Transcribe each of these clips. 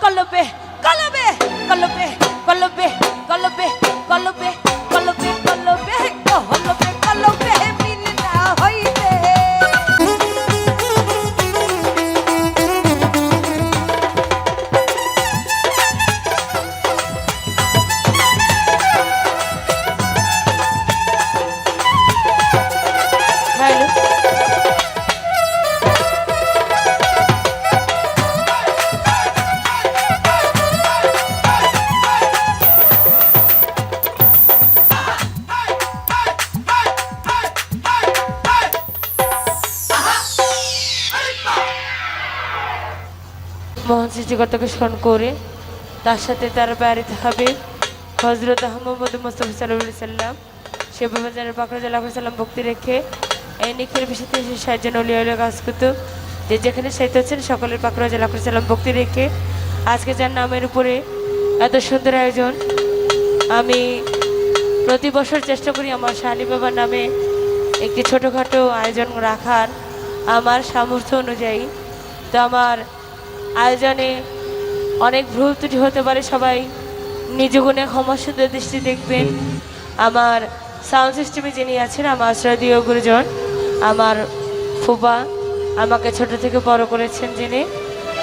কলবে কলবে কলবে কলবে কলবে কলবে কলবে কলবে কলবে কলবে মিল না হইলে মহান সৃষ্টিকর্তাকে স্মরণ করে তার সাথে তার বাড়িতে হবে হজরত মোহাম্মদ মুস্তাফা সাল্লাল্লাহু আলাইহি সাল্লাম সে বাজারের পাকড়া জালাহ সাল্লাম ভক্তি রেখে এই নিখিল বিষয়তে সাহায্য নলিয়া কাজ করত যে যেখানে সাহিত্য হচ্ছেন সকলের পাকড়া জালাহ সাল্লাম ভক্তি রেখে আজকে যার নামের উপরে এত সুন্দর আয়োজন আমি প্রতি বছর চেষ্টা করি আমার শালী বাবার নামে একটি ছোটোখাটো আয়োজন রাখার আমার সামর্থ্য অনুযায়ী। তো আমার আয়োজনে অনেক ভুল ত্রুটি হতে পারে, সবাই নিজ গুণে ক্ষমা সুন্দর দৃষ্টি দেখবেন। আমার সাউন্ড সিস্টেমে যিনি আছেন আমার শ্রদ্ধেয় গুরুজন, আমার ফুপা, আমাকে ছোট থেকে বড় করেছেন যিনি,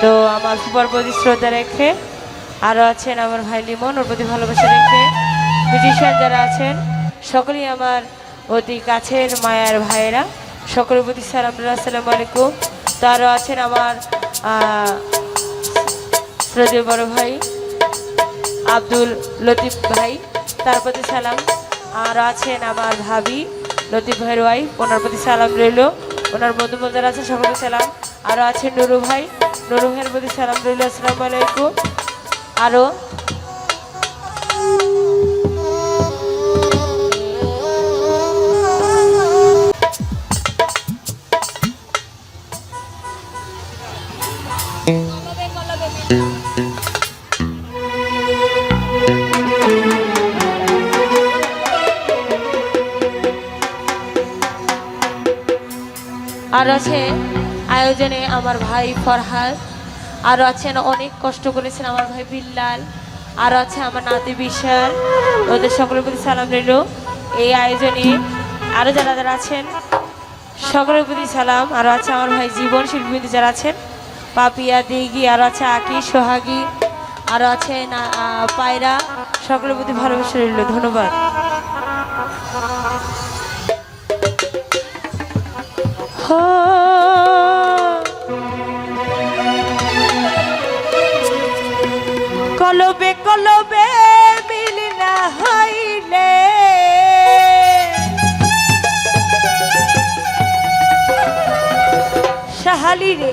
তো আমার ফুপার প্রতি শ্রদ্ধা রেখে আরও আছেন আমার ভাই লিমন, ওর প্রতি ভালোবাসা রেখে মিউজিশিয়ান যারা আছেন সকলেই আমার অতি কাছের মায়ার ভাইয়েরা, সকলের প্রতি সালাম আসসালামু আলাইকুম। তো আরও আছেন আমার শ্রদ্ধেয় বড় ভাই আব্দুল লতিফ ভাই, তার প্রতি সালাম। আর আছেন আমার ভাবি লতিফ ভাইয়ের ওয়াইফ, ওনার প্রতি সালাম রইল। ওনার বন্ধু বান্ধব আছে সকলকে সালাম। আরও আছেন নুরু ভাই, নুরু ভাইয়ের প্রতি সালাম রইল, আসসালামু আলাইকুম। আরও আর আছে আয়োজনে আমার ভাই ফরহাদ, আরও আছেন অনেক কষ্ট করেছেন আমার ভাই বিল্লাল, আরও আছে আমার নাতি বিশাল, ওদের সকলের প্রতি সালাম রইল। এই আয়োজনে আরও যারা যারা আছেন সকলের প্রতি সালাম। আরও আছে আমার ভাই জীবন শিল্পী যারা আছেন পাপিয়া দিঘি, আরও আছে আকি সোহাগী, আরও আছে পায়রা, সকলের প্রতি ভালোবাসা রইল, ধন্যবাদ। কলবে কলবে মিল না হইলে শাহালি রে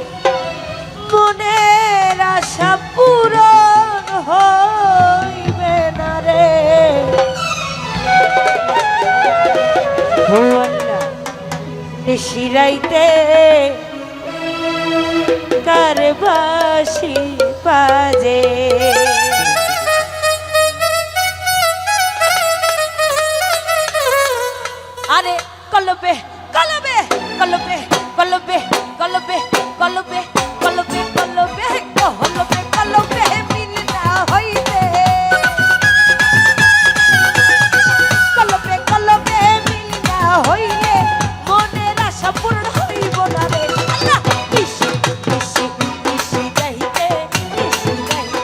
মনের আশা পূরণ হইবে না রে। নিশিরাইতে কার বাঁশি বাজে, আরে কলবে কলবে কলবে কলবে কলবে কলবে কলবে কলবে কলবে কলবে মিল না হইলে কলবে কলবে মিল না হইলে মনের আশা পূরণ হইব না রে। আল্লাহ নিশি নিশি নিশি যাইতে নিশি যাইতে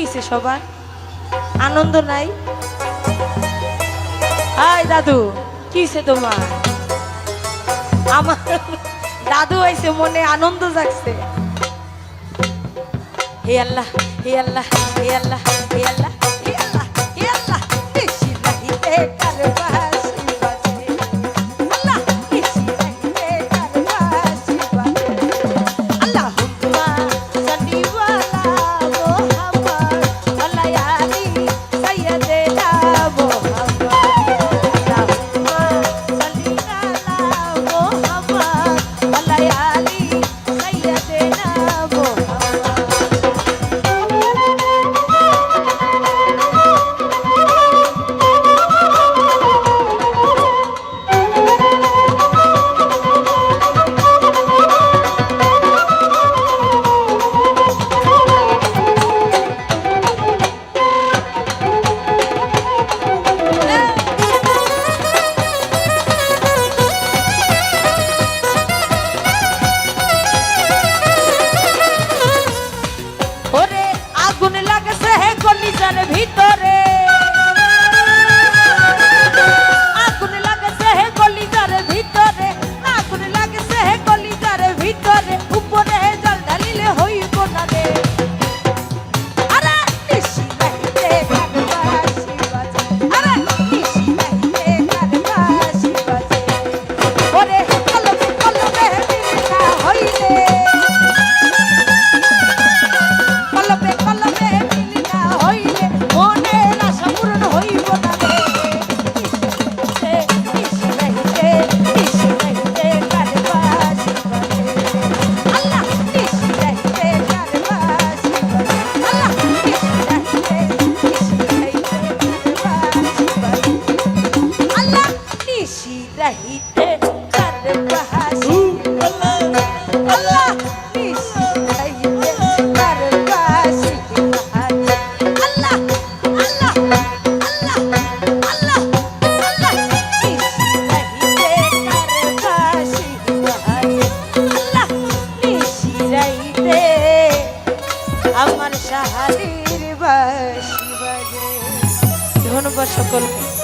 হয়েছে সবার? আনন্দ নাই? আয় দাদু, কি হয়েছে তোমার? আমার দাদু হয়েছে, মনে আনন্দ জাগছে। হে আল্লাহ, হে আল্লাহ, হে আল্লাহ, হে আল্লাহ, হে আল্লাহ, হে আল্লাহ, নিশি রাহিতে কার বাঁশি বাজে। আল্লাহ, নিশি রাহিতে কার বাঁশি বাজে। আল্লাহুম্মা সাল্লি আলা মুহাম্মদ ওয়া আলা আলি সাইয়্যিদিনা মুহাম্মদ। আল্লাহুম্মা সাল্লি আলা মুহাম্মদ ওয়া আলা আলি সাইয়্যিদিনা মুহাম্মদ। ওরে আগুন লাগছে হে কলিজার ভিতরে, আগুন লাগছে হে কলিজার ভিতরে, আগুন লাগছে হে কলিজার ভিতরে, উপরে জল ঢালিলে হইব না রে। আরে নিশি রাহিতে কার বাঁশি বাজে, আরে নিশি রাহিতে কার বাঁশি বাজে। ওরে কলবে কলবে মিলনা হইলে, কলবে কলবে মিলনা হইলে মনের আশা পূরণ হইব না রে। নিশি রাহিতে, নিশি রাহিতে কার বাঁশি বাজে। আল্লাহ, নিশি রাহিতে কার বাঁশি বাজে। আল্লাহ, নিশি রাহিতে, নিশি রাহিতে কার বাঁশি বাজে। আল্লাহ, নিশি রাহিতে কার বাঁশি বাজে। আল্লাহ, নিশি রাহিতে কার বাঁশি বাজে। আল্লাহ, আল্লাহ, আল্লাহ, আল্লাহ, আল্লাহ, নিশি রাহিতে কার বাঁশি বাজে। আল্লাহ, নিশি রাহিতে আমার শাহালির বাঁশি বাজে। ধন্যবাদ সকলকে।